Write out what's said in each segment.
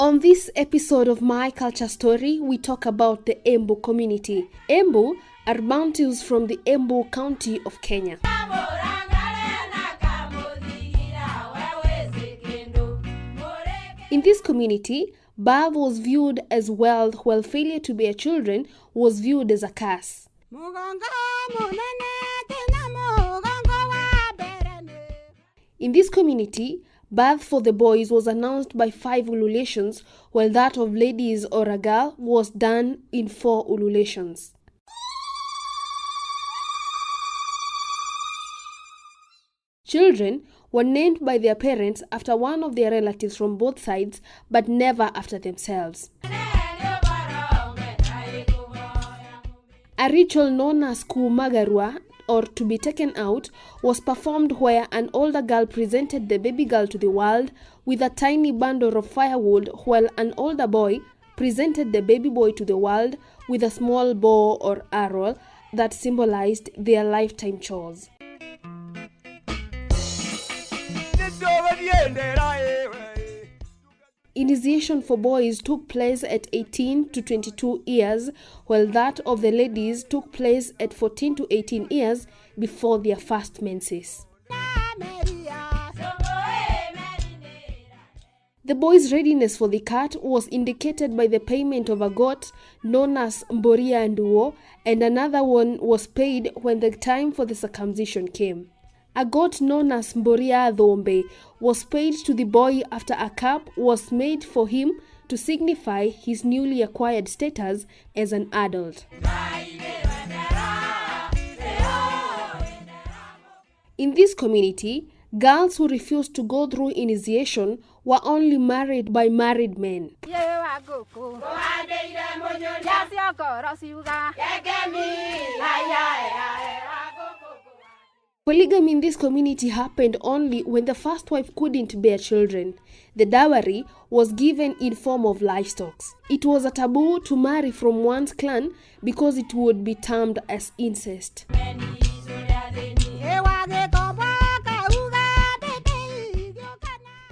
On this episode of My Culture Story, we talk about the Embu community. Embu are Bantus from the Embu County of Kenya. In this community, birth was viewed as wealth, while failure to bear children was viewed as a curse. In this community, birth for the boys was announced by 5 ululations, while that of ladies or a girl was done in 4 ululations. Children were named by their parents after one of their relatives from both sides, but never after themselves. A ritual known as kumagarua, or to be taken out, was performed where an older girl presented the baby girl to the world with a tiny bundle of firewood, while an older boy presented the baby boy to the world with a small bow or arrow that symbolized their lifetime chores. Initiation for boys took place at 18 to 22 years, while that of the ladies took place at 14 to 18 years before their first menses. The boys' readiness for the cut was indicated by the payment of a goat known as Mboria Nduo, and another one was paid when the time for the circumcision came. A goat known as Mboria Dhombe was paid to the boy after a cap was made for him to signify his newly acquired status as an adult. In this community, girls who refused to go through initiation were only married by married men. Polygamy in this community happened only when the first wife couldn't bear children. The dowry was given in form of livestock. It was a taboo to marry from one's clan because it would be termed as incest.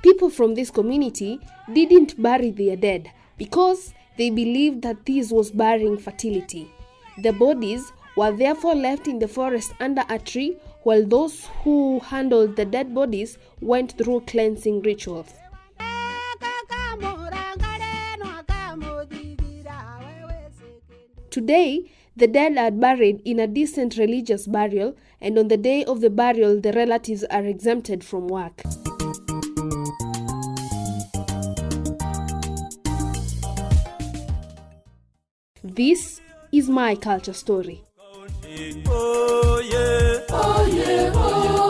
People from this community didn't bury their dead because they believed that this was burying fertility. The bodies were therefore left in the forest under a tree, while those who handled the dead bodies went through cleansing rituals. Today, the dead are buried in a decent religious burial, and on the day of the burial, the relatives are exempted from work. This is My Culture Story. Oh yeah, oh yeah, oh yeah.